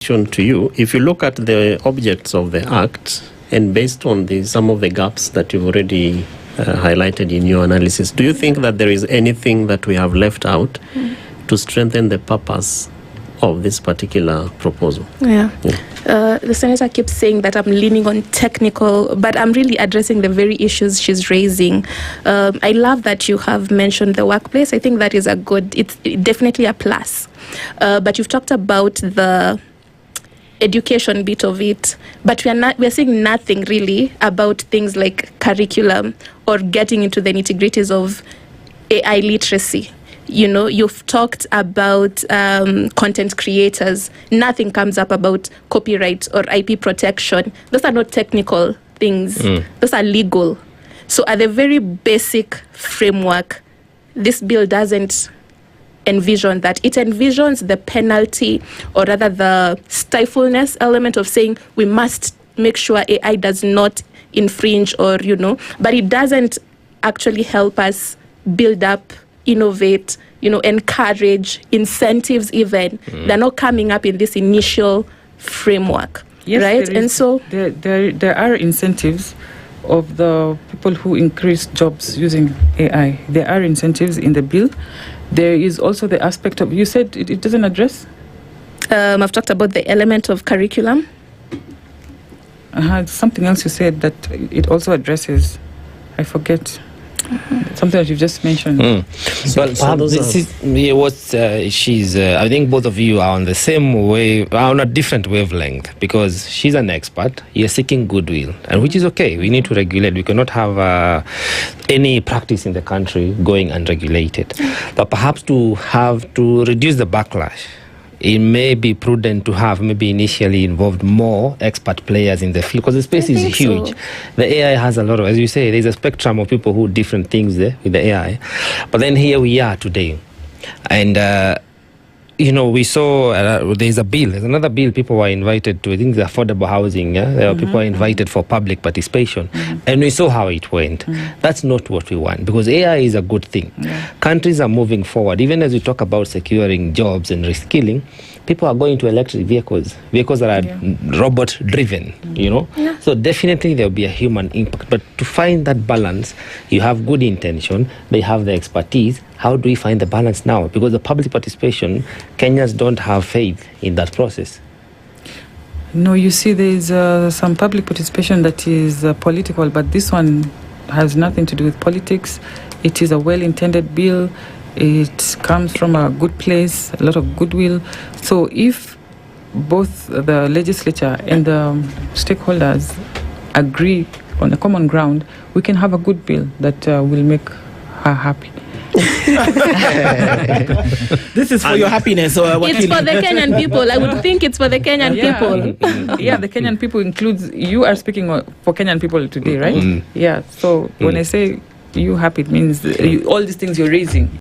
question to you. If you look at the objects of the Act, and based on some of the gaps that you've already highlighted in your analysis, do you think that there is anything that we have left out to strengthen the purpose of this particular proposal? The senator keeps saying that I'm leaning on technical, but I'm really addressing the very issues she's raising. I love that you have mentioned the workplace. I think that is it's definitely a plus. But you've talked about the education bit of it, but we're seeing nothing really about things like curriculum or getting into the nitty-gritties of AI literacy. You've talked about content creators. Nothing comes up about copyright or IP protection. Those are not technical things. Those are legal. So at the very basic framework, this bill doesn't envision that. It envisions the penalty, or rather the stifleness element of saying we must make sure AI does not infringe but it doesn't actually help us build up, innovate, encourage, incentives even. They're not coming up in this initial framework, yes, right? And so there are incentives of the people who increase jobs using AI. There are incentives in the bill. There is also the aspect of, you said it doesn't address? I've talked about the element of curriculum. Something else you said that it also addresses. I forget. Something that you've just mentioned. Well, perhaps this is what she's. I think both of you are on the same wave, on a different wavelength, because she's an expert. You're seeking goodwill, and which is okay. We need to regulate. We cannot have any practice in the country going unregulated. But perhaps to reduce the backlash, it may be prudent to have maybe initially involved more expert players in the field, because the space is huge. So. The AI has a lot of, as you say, there's a spectrum of people who do different things there with the AI. But then here we are today. And, we saw there's another bill people were invited to. I think the affordable housing, people were invited for public participation. And we saw how it went. That's not what we want, because AI is a good thing. Countries are moving forward. Even as we talk about securing jobs and reskilling, people are going to electric vehicles that are robot driven, So definitely there'll be a human impact. But to find that balance, you have good intention, they have the expertise. How do we find the balance now? Because the public participation, Kenyans don't have faith in that process. No, you see, there's some public participation that is political, but this one has nothing to do with politics. It is a well-intended bill. It comes from a good place, a lot of goodwill. So if both the legislature and the stakeholders agree on a common ground, we can have a good bill that will make her happy. This is for your happiness. Or it's for the Kenyan people. I would think it's for the Kenyan people. Yeah, the Kenyan people includes, you are speaking for Kenyan people today, right? Yeah, so when I say you happy, it means all these things you're raising.